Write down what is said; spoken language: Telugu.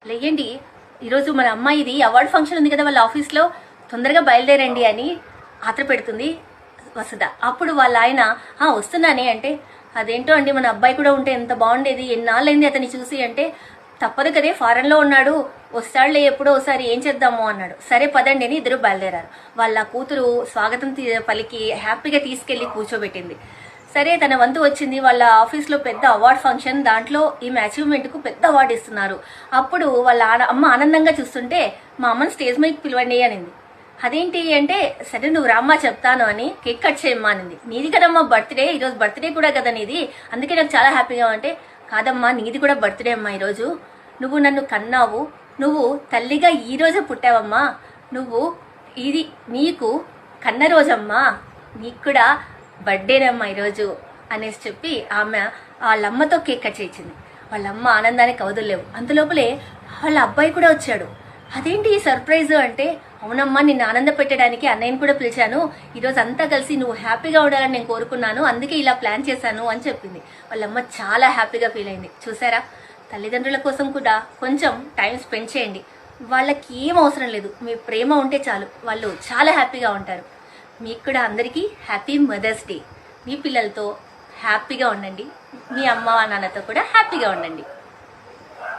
లేయండి, ఈరోజు మన అమ్మాయిది అవార్డు ఫంక్షన్ ఉంది కదా వాళ్ళ ఆఫీస్లో, తొందరగా బయలుదేరండి అని ఆత్ర పెడుతుంది వసుధ. అప్పుడు వాళ్ళ ఆయన వస్తున్నానే అంటే, అదేంటో అండి మన అబ్బాయి కూడా ఉంటే ఎంత బాగుండేది, ఎన్నాళ్ళైంది అతన్ని చూసి అంటే, తప్పదు కదే ఫారెన్లో ఉన్నాడు, వస్తాడులే ఎప్పుడో ఒకసారి, ఏం చేద్దాము అన్నాడు. సరే పదండి అని ఇద్దరు బయలుదేరారు. వాళ్ళ కూతురు స్వాగతం పలికి హ్యాపీగా తీసుకెళ్లి కూర్చోబెట్టింది. సరే తన వంతు వచ్చింది. వాళ్ళ ఆఫీస్లో పెద్ద అవార్డ్ ఫంక్షన్, దాంట్లో ఈమె అచీవ్మెంట్కు పెద్ద అవార్డు ఇస్తున్నారు. అప్పుడు వాళ్ళ అమ్మ ఆనందంగా చూస్తుంటే, మా అమ్మని స్టేజ్ మీదకి పిలవండి అనింది. అదేంటి అంటే, సరే నువ్వు రామ్మా చెప్తాను అని కేక్ కట్ చేయమ్మా అనింది. నీది కదమ్మా బర్త్డే, ఈరోజు బర్త్డే కూడా కదా నీది, అందుకే నాకు చాలా హ్యాపీగా అంటే, కాదమ్మా నీది కూడా బర్త్డే అమ్మా, ఈరోజు నువ్వు నన్ను కన్నావు, నువ్వు తల్లిగా ఈ రోజే పుట్టావమ్మా, నువ్వు ఇది నీకు కన్న రోజమ్మా, నీకు కూడా బర్త్డేనమ్మా ఈరోజు అనేసి చెప్పి ఆమె వాళ్ళమ్మతో కేక్ కట్ చేయించింది. వాళ్ళమ్మ ఆనందానికి అవధులేవు. అంతలోపలే వాళ్ళ అబ్బాయి కూడా వచ్చాడు. అదేంటి ఈ సర్ప్రైజ్ అంటే, అవునమ్మా నిన్ను ఆనంద పెట్టడానికి అన్నయ్యని కూడా పిలిచాను, ఈరోజు అంతా కలిసి నువ్వు హ్యాపీగా ఉండాలని నేను కోరుకున్నాను, అందుకే ఇలా ప్లాన్ చేశాను అని చెప్పింది. వాళ్ళమ్మ చాలా హ్యాపీగా ఫీల్ అయింది. చూసారా, తల్లిదండ్రుల కోసం కూడా కొంచెం టైం స్పెండ్ చేయండి. వాళ్ళకి ఏం అవసరం లేదు, మీ ప్రేమ ఉంటే చాలు, వాళ్ళు చాలా హ్యాపీగా ఉంటారు. మీకు కూడా అందరికీ హ్యాపీ మదర్స్ డే. మీ పిల్లలతో హ్యాపీగా ఉండండి, మీ అమ్మ నాన్నతో కూడా హ్యాపీగా ఉండండి.